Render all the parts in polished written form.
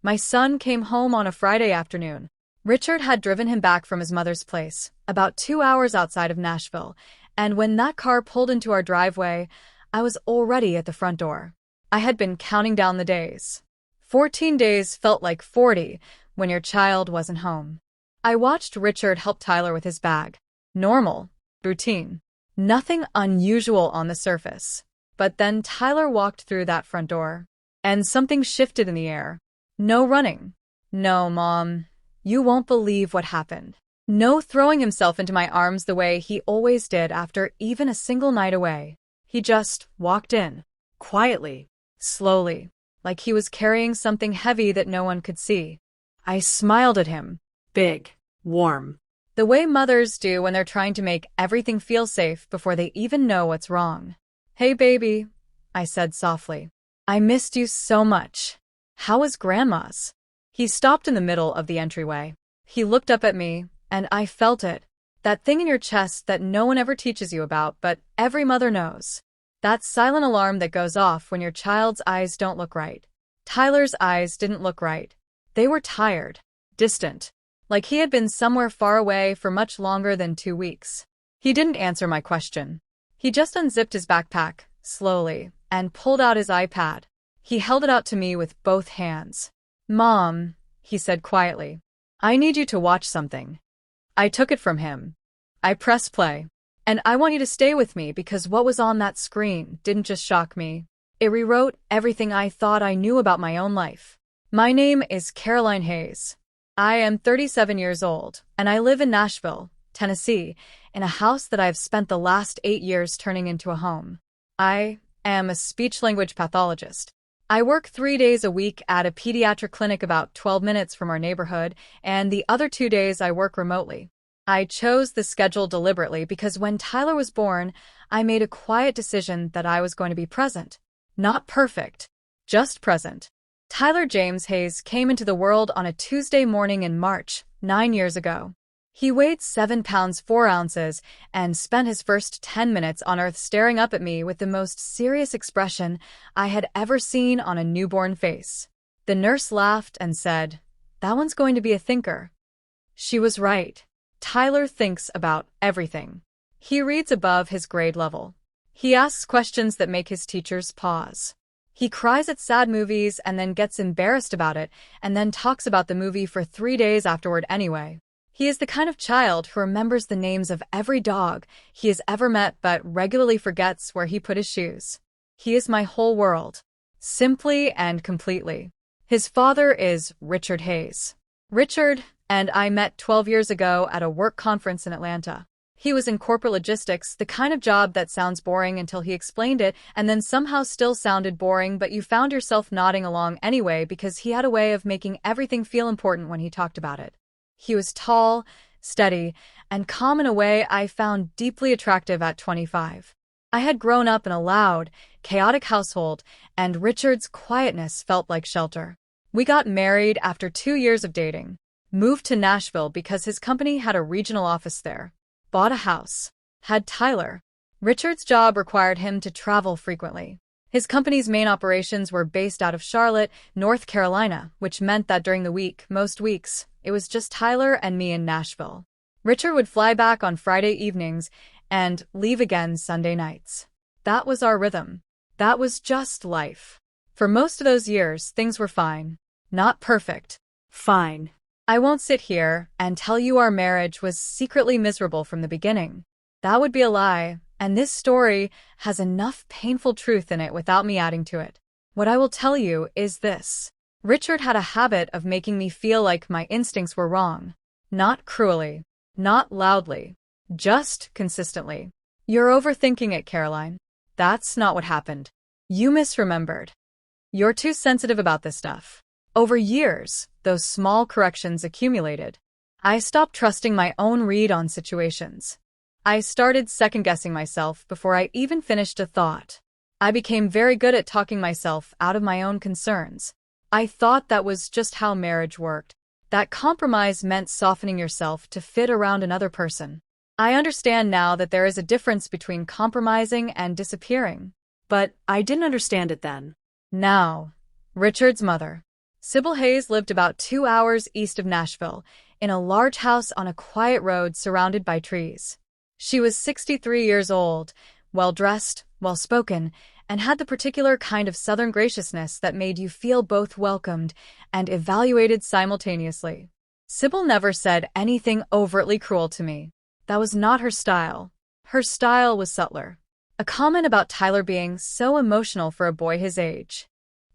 My son came home on a Friday afternoon. Richard had driven him back from his mother's place, about 2 hours outside of Nashville, and when that car pulled into our driveway, I was already at the front door. I had been counting down the days. 14 days felt like 40 when your child wasn't home. I watched Richard help Tyler with his bag. Normal, routine, nothing unusual on the surface. But then Tyler walked through that front door, and something shifted in the air. No running. No, Mom, you won't believe what happened. No throwing himself into my arms the way he always did after even a single night away. He just walked in, quietly, slowly, like he was carrying something heavy that no one could see. I smiled at him. Big, warm. The way mothers do when they're trying to make everything feel safe before they even know what's wrong. Hey, baby, I said softly. I missed you so much. How was Grandma's? He stopped in the middle of the entryway. He looked up at me, and I felt it. That thing in your chest that no one ever teaches you about, but every mother knows. That silent alarm that goes off when your child's eyes don't look right. Tyler's eyes didn't look right. They were tired, distant, like he had been somewhere far away for much longer than 2 weeks. He didn't answer my question. He just unzipped his backpack, slowly, and pulled out his iPad. He held it out to me with both hands. Mom, he said quietly, I need you to watch something. I took it from him. I pressed play. And I want you to stay with me because what was on that screen didn't just shock me. It rewrote everything I thought I knew about my own life. My name is Caroline Hayes. I am 37 years old, and I live in Nashville, Tennessee, in a house that I've spent the last 8 years turning into a home. I am a speech-language pathologist. I work 3 days a week at a pediatric clinic about 12 minutes from our neighborhood, and the other 2 days I work remotely. I chose the schedule deliberately because when Tyler was born, I made a quiet decision that I was going to be present. Not perfect, just present. Tyler James Hayes came into the world on a Tuesday morning in March, 9 years ago. He weighed 7 pounds 4 ounces and spent his first 10 minutes on Earth staring up at me with the most serious expression I had ever seen on a newborn face. The nurse laughed and said, "That one's going to be a thinker." She was right. Tyler thinks about everything. He reads above his grade level. He asks questions that make his teachers pause. He cries at sad movies and then gets embarrassed about it and then talks about the movie for 3 days afterward anyway. He is the kind of child who remembers the names of every dog he has ever met but regularly forgets where he put his shoes. He is my whole world. Simply and completely. His father is Richard Hayes. Richard and I met 12 years ago at a work conference in Atlanta. He was in corporate logistics, the kind of job that sounds boring until he explained it and then somehow still sounded boring, but you found yourself nodding along anyway because he had a way of making everything feel important when he talked about it. He was tall, steady, and calm in a way I found deeply attractive at 25. I had grown up in a loud, chaotic household, and Richard's quietness felt like shelter. We got married after 2 years of dating, moved to Nashville because his company had a regional office there, bought a house, had Tyler. Richard's job required him to travel frequently. His company's main operations were based out of Charlotte, North Carolina, which meant that during the week, most weeks, it was just Tyler and me in Nashville. Richard would fly back on Friday evenings and leave again Sunday nights. That was our rhythm. That was just life. For most of those years, things were fine. Not perfect. Fine. I won't sit here and tell you our marriage was secretly miserable from the beginning. That would be a lie, and this story has enough painful truth in it without me adding to it. What I will tell you is this. Richard had a habit of making me feel like my instincts were wrong. Not cruelly. Not loudly. Just consistently. You're overthinking it, Caroline. That's not what happened. You misremembered. You're too sensitive about this stuff. Over years, those small corrections accumulated. I stopped trusting my own read on situations. I started second-guessing myself before I even finished a thought. I became very good at talking myself out of my own concerns. I thought that was just how marriage worked. That compromise meant softening yourself to fit around another person. I understand now that there is a difference between compromising and disappearing. But I didn't understand it then. Now, Richard's mother. Sybil Hayes lived about 2 hours east of Nashville, in a large house on a quiet road surrounded by trees. She was 63 years old, well-dressed, well-spoken, and had the particular kind of Southern graciousness that made you feel both welcomed and evaluated simultaneously. Sybil never said anything overtly cruel to me. That was not her style. Her style was subtler. A comment about Tyler being so emotional for a boy his age.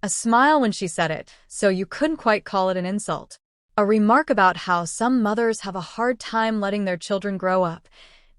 A smile when she said it, so you couldn't quite call it an insult. A remark about how some mothers have a hard time letting their children grow up,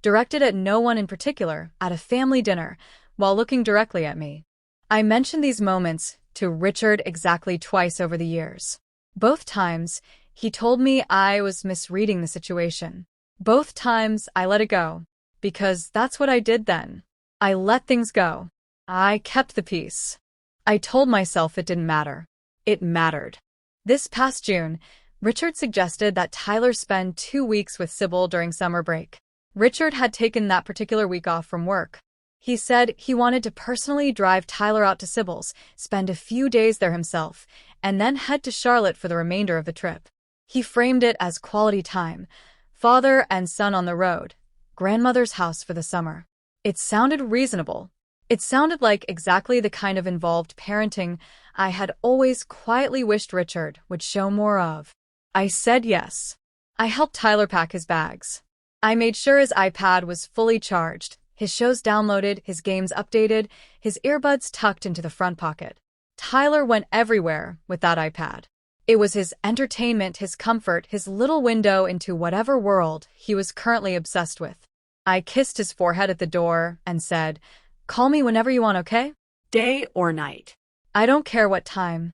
directed at no one in particular, at a family dinner, while looking directly at me. I mentioned these moments to Richard exactly twice over the years. Both times, he told me I was misreading the situation. Both times, I let it go. Because that's what I did then. I let things go. I kept the peace. I told myself it didn't matter. It mattered. This past June, Richard suggested that Tyler spend 2 weeks with Sybil during summer break. Richard had taken that particular week off from work. He said he wanted to personally drive Tyler out to Sybil's, spend a few days there himself, and then head to Charlotte for the remainder of the trip. He framed it as quality time, father and son on the road, grandmother's house for the summer. It sounded reasonable. It sounded like exactly the kind of involved parenting I had always quietly wished Richard would show more of. I said yes. I helped Tyler pack his bags. I made sure his iPad was fully charged, his shows downloaded, his games updated, his earbuds tucked into the front pocket. Tyler went everywhere with that iPad. It was his entertainment, his comfort, his little window into whatever world he was currently obsessed with. I kissed his forehead at the door and said, "Call me whenever you want, okay? Day or night?" I don't care what time."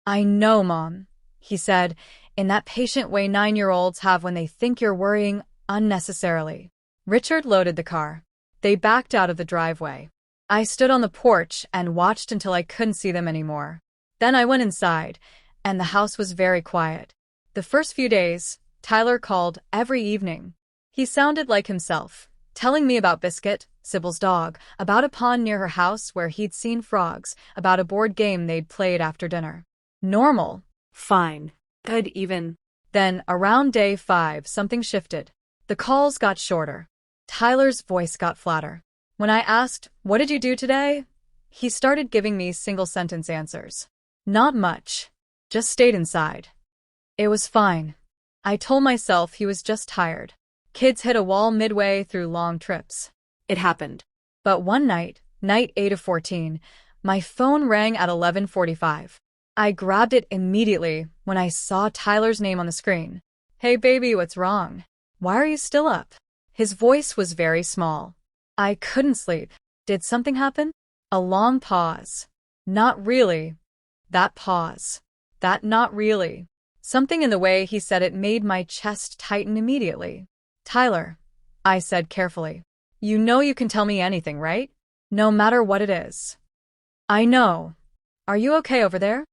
"I know, Mom," he said, in that patient way 9-year-olds have when they think you're worrying unnecessarily. Richard loaded the car. They backed out of the driveway. I stood on the porch and watched until I couldn't see them anymore. Then I went inside, and the house was very quiet. The first few days, Tyler called every evening. He sounded like himself, telling me about Biscuit, Sybil's dog, about a pond near her house where he'd seen frogs, about a board game they'd played after dinner. Normal. Fine. Good even. Then, around day 5, something shifted. The calls got shorter. Tyler's voice got flatter. When I asked, "What did you do today?" he started giving me single-sentence answers. Not much. Just stayed inside. It was fine. I told myself he was just tired. Kids hit a wall midway through long trips. It happened. But one night, night 8 of 14, my phone rang at 11:45. I grabbed it immediately when I saw Tyler's name on the screen. "Hey baby, what's wrong? Why are you still up?" His voice was very small. I couldn't sleep. Did something happen? A long pause. Not really. That pause. That not really. Something in the way he said it made my chest tighten immediately. "Tyler," I said carefully. "You know you can tell me anything, right? No matter what it is." "I know. Are you okay over there?"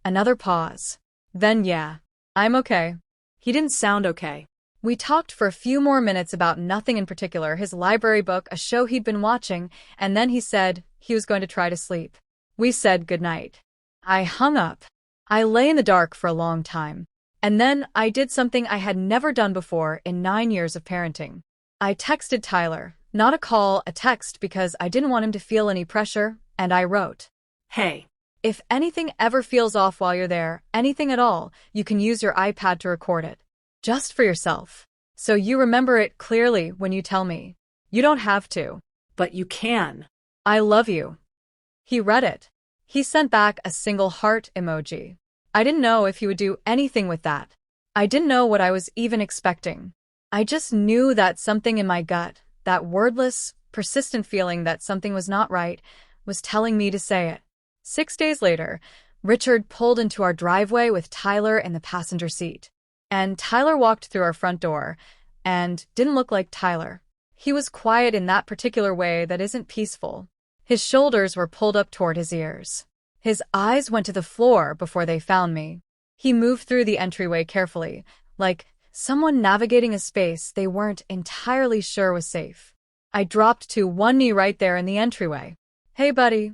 Another pause. Then yeah, I'm okay. He didn't sound okay. We talked for a few more minutes about nothing in particular, his library book, a show he'd been watching, and then he said he was going to try to sleep. We said goodnight. I hung up. I lay in the dark for a long time. And then I did something I had never done before in 9 years of parenting. I texted Tyler, not a call, a text because I didn't want him to feel any pressure, and I wrote, "Hey, if anything ever feels off while you're there, anything at all, you can use your iPad to record it. Just for yourself. So you remember it clearly when you tell me. You don't have to. But you can. I love you." He read it. He sent back a single heart emoji. I didn't know if he would do anything with that. I didn't know what I was even expecting. I just knew that something in my gut, that wordless, persistent feeling that something was not right, was telling me to say it. 6 days later, Richard pulled into our driveway with Tyler in the passenger seat. And Tyler walked through our front door and didn't look like Tyler. He was quiet in that particular way that isn't peaceful. His shoulders were pulled up toward his ears. His eyes went to the floor before they found me. He moved through the entryway carefully, like someone navigating a space they weren't entirely sure was safe. I dropped to one knee right there in the entryway. "Hey, buddy,"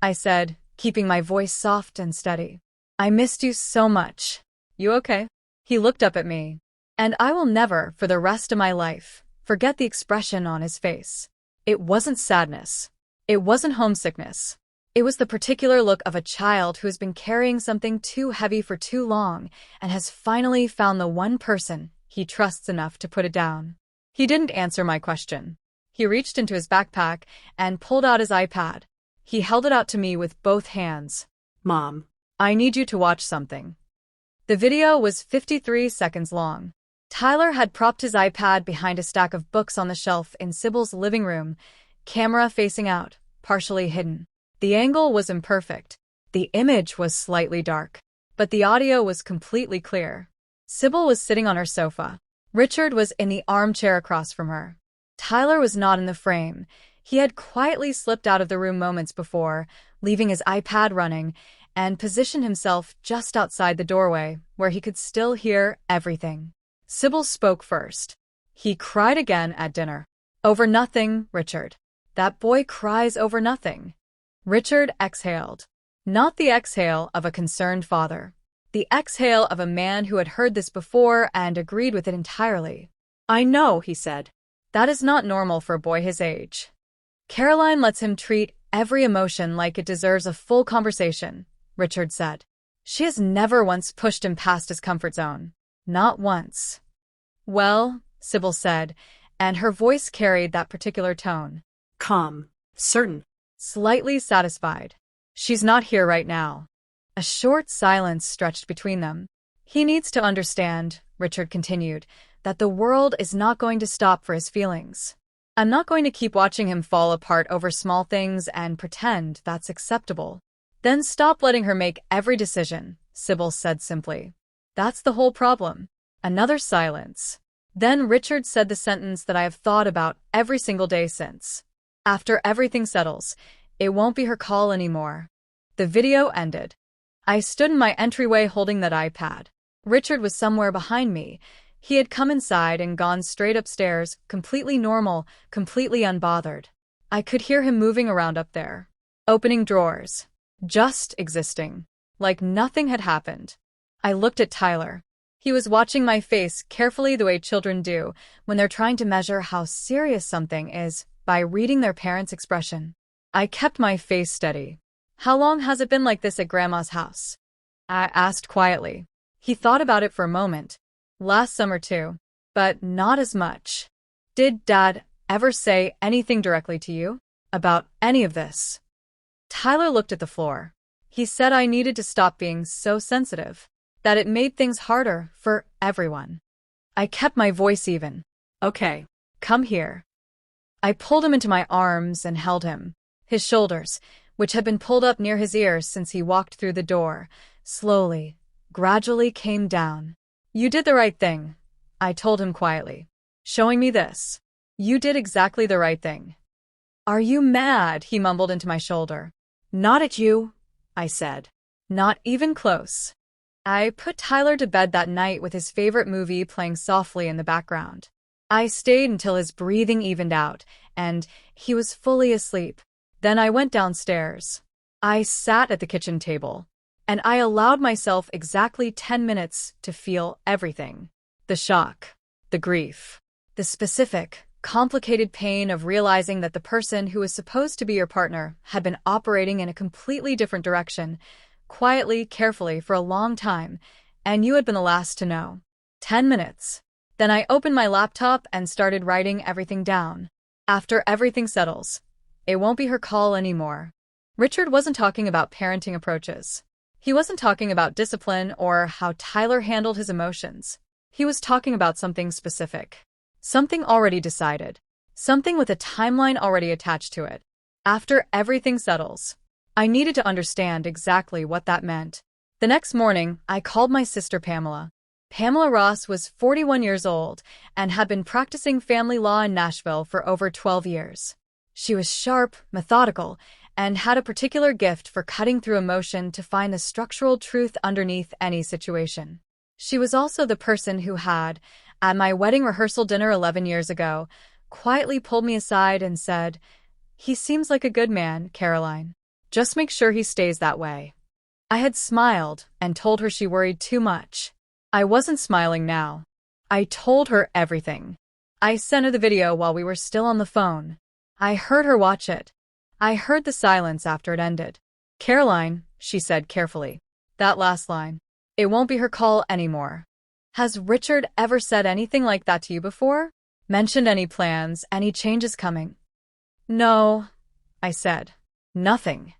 I said, keeping my voice soft and steady. I missed you so much. You okay? He looked up at me. And I will never, for the rest of my life, forget the expression on his face. It wasn't sadness. It wasn't homesickness. It was the particular look of a child who has been carrying something too heavy for too long and has finally found the one person he trusts enough to put it down. He didn't answer my question. He reached into his backpack and pulled out his iPad. He held it out to me with both hands. Mom. I need you to watch something. The video was 53 seconds long. Tyler had propped his iPad behind a stack of books on the shelf in Sybil's living room, camera facing out, partially hidden. The angle was imperfect. The image was slightly dark, but the audio was completely clear. Sybil was sitting on her sofa. Richard was in the armchair across from her. Tyler was not in the frame. He had quietly slipped out of the room moments before, leaving his iPad running, and positioned himself just outside the doorway, where he could still hear everything. Sybil spoke first. He cried again at dinner. Over nothing, Richard. That boy cries over nothing. Richard exhaled. Not the exhale of a concerned father. The exhale of a man who had heard this before and agreed with it entirely. I know, he said. That is not normal for a boy his age. Caroline lets him treat every emotion like it deserves a full conversation, Richard said. She has never once pushed him past his comfort zone. Not once. Well, Sybil said, and her voice carried that particular tone. Calm. Certain. Slightly satisfied. She's not here right now. A short silence stretched between them. He needs to understand, Richard continued, that the world is not going to stop for his feelings. I'm not going to keep watching him fall apart over small things and pretend that's acceptable. Then stop letting her make every decision, Sybil said simply. That's the whole problem. Another silence. Then Richard said the sentence that I have thought about every single day since. After everything settles, it won't be her call anymore. The video ended. I stood in my entryway holding that iPad. Richard was somewhere behind me. He had come inside and gone straight upstairs, completely normal, completely unbothered. I could hear him moving around up there. Opening drawers. Just existing. Like nothing had happened. I looked at Tyler. He was watching my face carefully the way children do when they're trying to measure how serious something is by reading their parents' expression. I kept my face steady. How long has it been like this at Grandma's house? I asked quietly. He thought about it for a moment. Last summer too, but not as much. Did Dad ever say anything directly to you about any of this? Tyler looked at the floor. He said I needed to stop being so sensitive, that it made things harder for everyone. I kept my voice even. Okay, come here. I pulled him into my arms and held him. His shoulders, which had been pulled up near his ears since he walked through the door, slowly, gradually came down. You did the right thing, I told him quietly. Showing me this. You did exactly the right thing. Are you mad? He mumbled into my shoulder. Not at you, I said. Not even close. I put Tyler to bed that night with his favorite movie playing softly in the background. I stayed until his breathing evened out, and he was fully asleep. Then I went downstairs. I sat at the kitchen table, and I allowed myself exactly 10 minutes to feel everything. The shock, the grief, the specific, complicated pain of realizing that the person who was supposed to be your partner had been operating in a completely different direction, quietly, carefully, for a long time, and you had been the last to know. 10 minutes. Then I opened my laptop and started writing everything down. After everything settles, it won't be her call anymore. Richard wasn't talking about parenting approaches. He wasn't talking about discipline or how Tyler handled his emotions. He was talking about something specific. Something already decided. Something with a timeline already attached to it. After everything settles. I needed to understand exactly what that meant. The next morning, I called my sister Pamela. Pamela Ross was 41 years old and had been practicing family law in Nashville for over 12 years. She was sharp, methodical, and had a particular gift for cutting through emotion to find the structural truth underneath any situation. She was also the person who had, at my wedding rehearsal dinner 11 years ago, quietly pulled me aside and said, "He seems like a good man, Caroline. Just make sure he stays that way." I had smiled and told her she worried too much. I wasn't smiling now. I told her everything. I sent her the video while we were still on the phone. I heard her watch it. I heard the silence after it ended. "Caroline," she said carefully. "That last line. It won't be her call anymore." "Has Richard ever said anything like that to you before? Mentioned any plans, any changes coming?" "No," I said. "Nothing."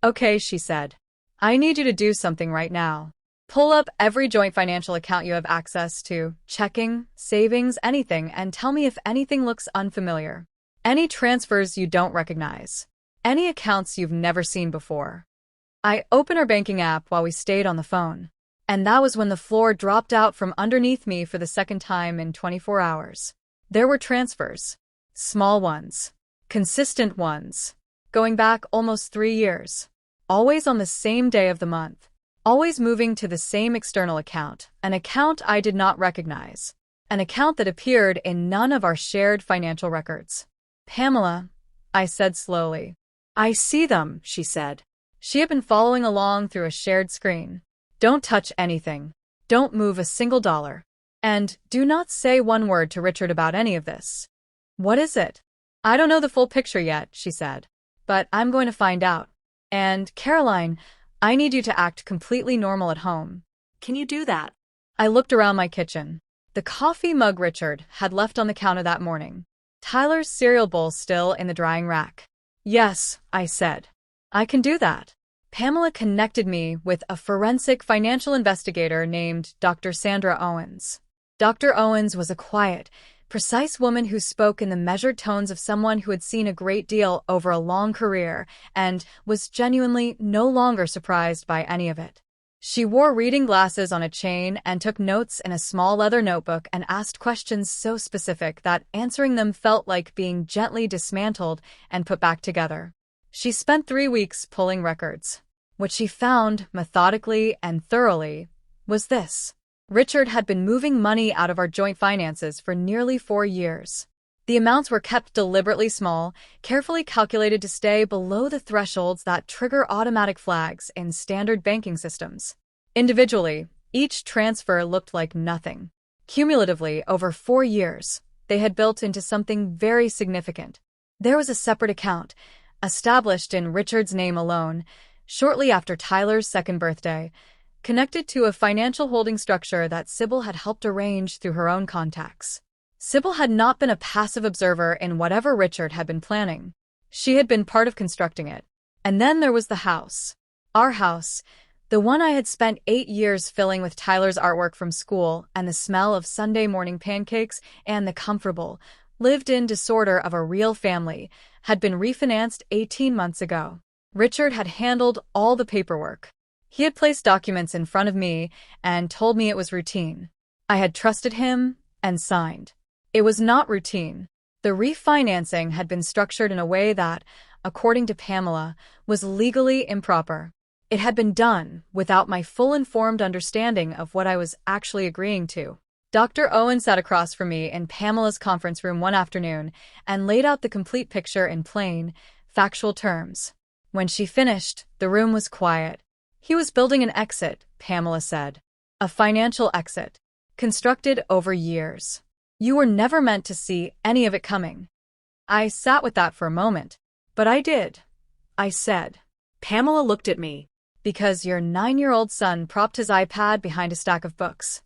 "Okay," she said. "I need you to do something right now. Pull up every joint financial account you have access to, checking, savings, anything, and tell me if anything looks unfamiliar. Any transfers you don't recognize. Any accounts you've never seen before." I opened our banking app while we stayed on the phone. And that was when the floor dropped out from underneath me for the second time in 24 hours. There were transfers. Small ones. Consistent ones. Going back almost 3 years. Always on the same day of the month. Always moving to the same external account, an account I did not recognize. An account that appeared in none of our shared financial records. "Pamela," I said slowly. "I see them," she said. She had been following along through a shared screen. "Don't touch anything. Don't move a single dollar. And do not say one word to Richard about any of this." "What is it?" "I don't know the full picture yet," she said. "But I'm going to find out. And, Caroline, I need you to act completely normal at home." "Can you do that?" I looked around my kitchen. The coffee mug Richard had left on the counter that morning. Tyler's cereal bowl still in the drying rack. "Yes," I said. "I can do that." Pamela connected me with a forensic financial investigator named Dr. Sandra Owens. Dr. Owens was a quiet, precise woman who spoke in the measured tones of someone who had seen a great deal over a long career and was genuinely no longer surprised by any of it. She wore reading glasses on a chain and took notes in a small leather notebook and asked questions so specific that answering them felt like being gently dismantled and put back together. She spent 3 weeks pulling records. What she found, methodically and thoroughly, was this. Richard had been moving money out of our joint finances for nearly 4 years. The amounts were kept deliberately small, carefully calculated to stay below the thresholds that trigger automatic flags in standard banking systems. Individually, each transfer looked like nothing. Cumulatively, over 4 years, they had built into something very significant. There was a separate account, established in Richard's name alone, shortly after Tyler's second birthday, connected to a financial holding structure that Sybil had helped arrange through her own contacts. Sybil had not been a passive observer in whatever Richard had been planning. She had been part of constructing it. And then there was the house. Our house, the one I had spent 8 years filling with Tyler's artwork from school and the smell of Sunday morning pancakes and the comfortable, lived-in disorder of a real family, had been refinanced 18 months ago. Richard had handled all the paperwork. He had placed documents in front of me and told me it was routine. I had trusted him and signed. It was not routine. The refinancing had been structured in a way that, according to Pamela, was legally improper. It had been done without my full informed understanding of what I was actually agreeing to. Dr. Owen sat across from me in Pamela's conference room one afternoon and laid out the complete picture in plain, factual terms. When she finished, the room was quiet. "He was building an exit," Pamela said. "A financial exit. Constructed over years. You were never meant to see any of it coming." I sat with that for a moment. "But I did," I said. Pamela looked at me. "Because your 9-year-old son propped his iPad behind a stack of books."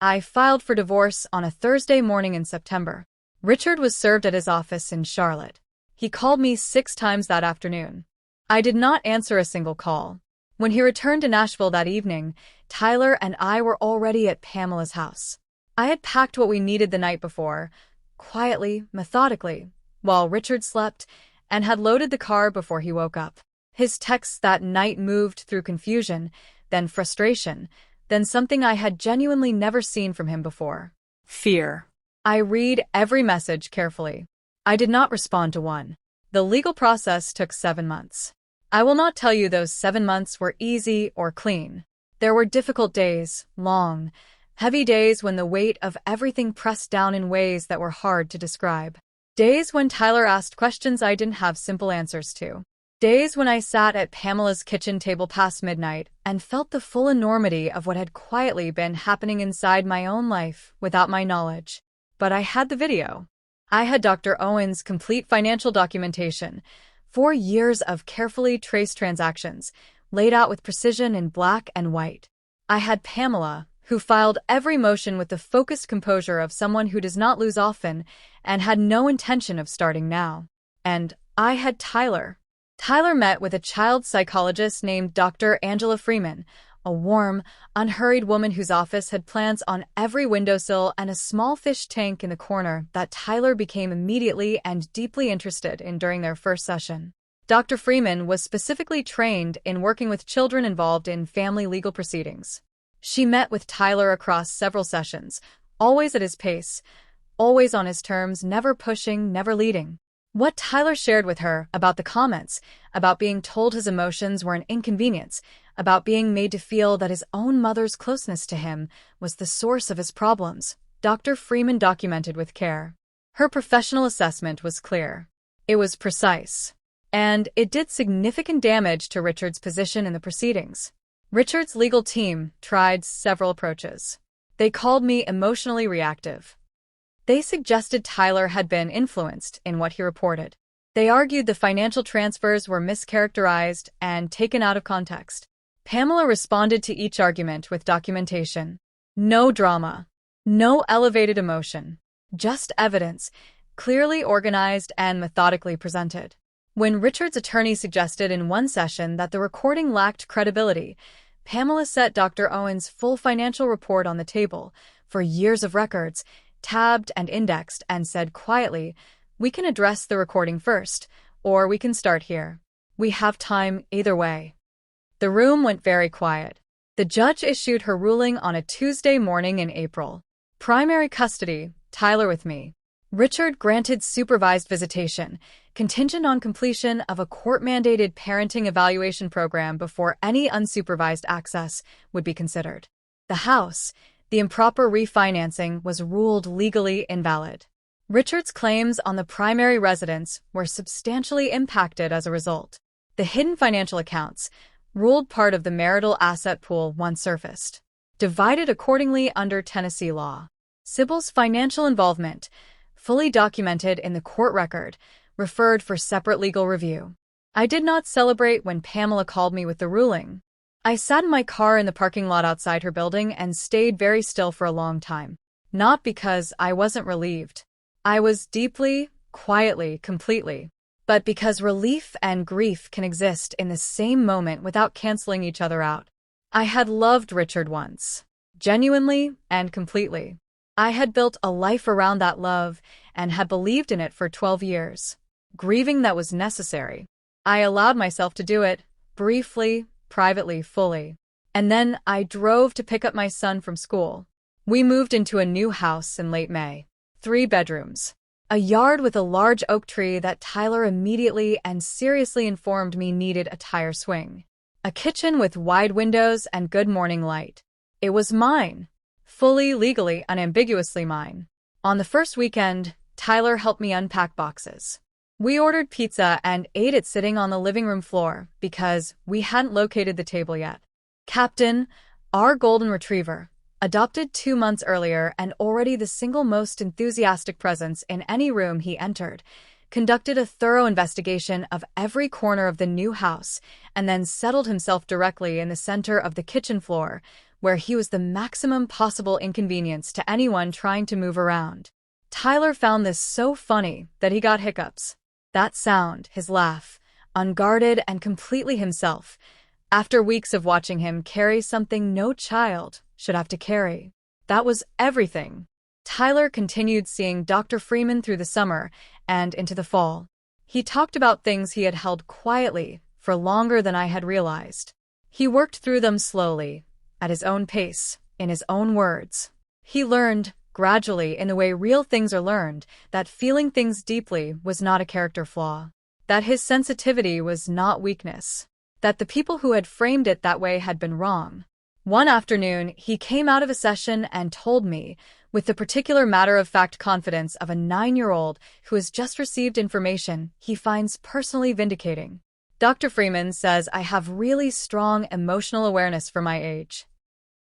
I filed for divorce on a Thursday morning in September. Richard was served at his office in Charlotte. He called me 6 times that afternoon. I did not answer a single call. When he returned to Nashville that evening, Tyler and I were already at Pamela's house. I had packed what we needed the night before, quietly, methodically, while Richard slept, and had loaded the car before he woke up. His texts that night moved through confusion, then frustration, then something I had genuinely never seen from him before. Fear. I read every message carefully. I did not respond to one. The legal process took 7 months. I will not tell you those 7 months were easy or clean. There were difficult days, long, heavy days when the weight of everything pressed down in ways that were hard to describe. Days when Tyler asked questions I didn't have simple answers to. Days when I sat at Pamela's kitchen table past midnight and felt the full enormity of what had quietly been happening inside my own life without my knowledge. But I had the video. I had Dr. Owen's complete financial documentation, 4 years of carefully traced transactions, laid out with precision in black and white. I had Pamela, who filed every motion with the focused composure of someone who does not lose often and had no intention of starting now. And I had Tyler. Tyler met with a child psychologist named Dr. Angela Freeman, a warm, unhurried woman whose office had plants on every windowsill and a small fish tank in the corner that Tyler became immediately and deeply interested in during their first session. Dr. Freeman was specifically trained in working with children involved in family legal proceedings. She met with Tyler across several sessions, always at his pace, always on his terms, never pushing, never leading. What Tyler shared with her about the comments, about being told his emotions were an inconvenience, about being made to feel that his own mother's closeness to him was the source of his problems, Dr. Freeman documented with care. Her professional assessment was clear. It was precise. And it did significant damage to Richard's position in the proceedings. Richard's legal team tried several approaches. They called me emotionally reactive. They suggested Tyler had been influenced in what he reported. They argued the financial transfers were mischaracterized and taken out of context. Pamela responded to each argument with documentation. No drama. No elevated emotion. Just evidence, clearly organized and methodically presented. When Richard's attorney suggested in one session that the recording lacked credibility, Pamela set Dr. Owen's full financial report on the table, for years of records, tabbed and indexed, and said quietly, "We can address the recording first, or we can start here. We have time either way." The room went very quiet. The judge issued her ruling on a Tuesday morning in April. Primary custody, Tyler with me. Richard granted supervised visitation, contingent on completion of a court-mandated parenting evaluation program before any unsupervised access would be considered. The house, the improper refinancing, was ruled legally invalid. Richard's claims on the primary residence were substantially impacted as a result. The hidden financial accounts, ruled part of the marital asset pool once surfaced, divided accordingly under Tennessee law. Sybil's financial involvement, fully documented in the court record, referred for separate legal review. I did not celebrate when Pamela called me with the ruling. I sat in my car in the parking lot outside her building and stayed very still for a long time. Not because I wasn't relieved. I was deeply, quietly, completely. But because relief and grief can exist in the same moment without canceling each other out. I had loved Richard once. Genuinely and completely. I had built a life around that love and had believed in it for 12 years. Grieving that was necessary. I allowed myself to do it, briefly, privately, fully. And then I drove to pick up my son from school. We moved into a new house in late May. 3 bedrooms. A yard with a large oak tree that Tyler immediately and seriously informed me needed a tire swing. A kitchen with wide windows and good morning light. It was mine. Fully, legally, unambiguously mine. On the first weekend, Tyler helped me unpack boxes. We ordered pizza and ate it sitting on the living room floor because we hadn't located the table yet. Captain, our golden retriever, adopted 2 months earlier and already the single most enthusiastic presence in any room he entered, conducted a thorough investigation of every corner of the new house and then settled himself directly in the center of the kitchen floor, where he was the maximum possible inconvenience to anyone trying to move around. Tyler found this so funny that he got hiccups. That sound, his laugh, unguarded and completely himself, after weeks of watching him carry something no child should have to carry. That was everything. Tyler continued seeing Dr. Freeman through the summer and into the fall. He talked about things he had held quietly for longer than I had realized. He worked through them slowly, at his own pace, in his own words. He learned, gradually, in the way real things are learned, that feeling things deeply was not a character flaw. That his sensitivity was not weakness. That the people who had framed it that way had been wrong. One afternoon, he came out of a session and told me, with the particular matter-of-fact confidence of a 9-year-old who has just received information he finds personally vindicating. Dr. Freeman says I have really strong emotional awareness for my age.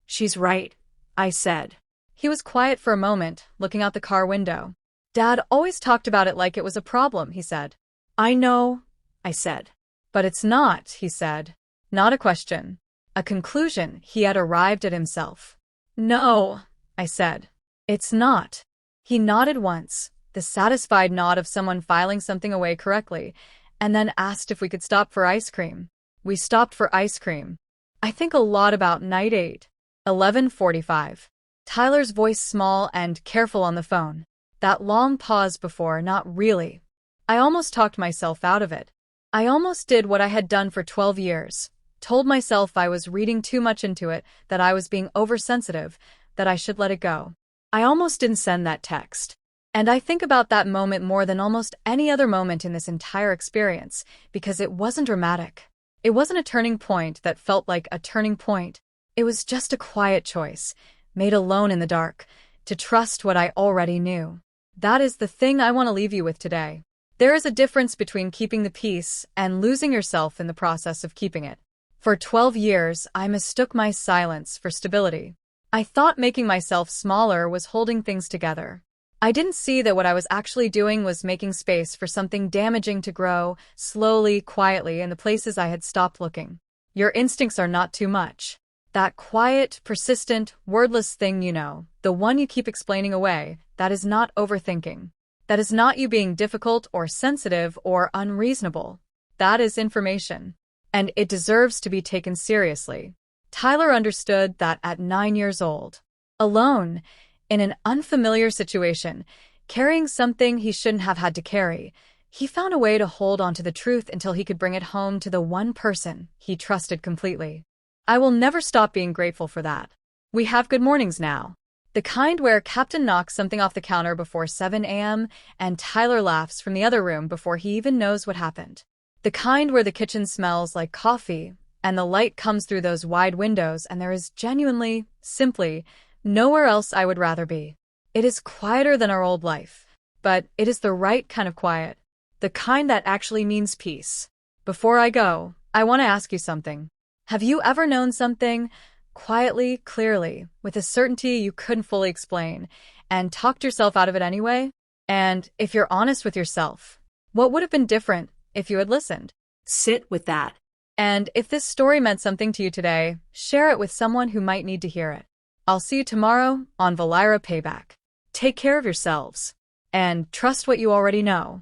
She's right, I said. He was quiet for a moment, looking out the car window. Dad always talked about it like it was a problem, he said. I know, I said. But it's not, he said. Not a question. A conclusion he had arrived at himself. No, I said. It's not. He nodded once, the satisfied nod of someone filing something away correctly, and then asked if we could stop for ice cream. We stopped for ice cream. I think a lot about night 8. 11:45. Tyler's voice small and careful on the phone. That long pause before, not really. I almost talked myself out of it. I almost did what I had done for 12 years. Told myself I was reading too much into it, that I was being oversensitive, that I should let it go. I almost didn't send that text. And I think about that moment more than almost any other moment in this entire experience, because it wasn't dramatic. It wasn't a turning point that felt like a turning point. It was just a quiet choice, made alone in the dark, to trust what I already knew. That is the thing I want to leave you with today. There is a difference between keeping the peace and losing yourself in the process of keeping it. For 12 years, I mistook my silence for stability. I thought making myself smaller was holding things together. I didn't see that what I was actually doing was making space for something damaging to grow, slowly, quietly, in the places I had stopped looking. Your instincts are not too much. That quiet, persistent, wordless thing you know, the one you keep explaining away, that is not overthinking. That is not you being difficult or sensitive or unreasonable. That is information. And it deserves to be taken seriously. Tyler understood that at 9 years old. Alone, in an unfamiliar situation, carrying something he shouldn't have had to carry, he found a way to hold on to the truth until he could bring it home to the one person he trusted completely. I will never stop being grateful for that. We have good mornings now. The kind where Captain knocks something off the counter before 7 a.m. and Tyler laughs from the other room before he even knows what happened. The kind where the kitchen smells like coffee and the light comes through those wide windows and there is genuinely, simply, nowhere else I would rather be. It is quieter than our old life, but it is the right kind of quiet, the kind that actually means peace. Before I go, I want to ask you something. Have you ever known something quietly, clearly, with a certainty you couldn't fully explain, and talked yourself out of it anyway? And if you're honest with yourself, what would have been different if you had listened? Sit with that. And if this story meant something to you today, share it with someone who might need to hear it. I'll see you tomorrow on Velyra Payback. Take care of yourselves. And trust what you already know.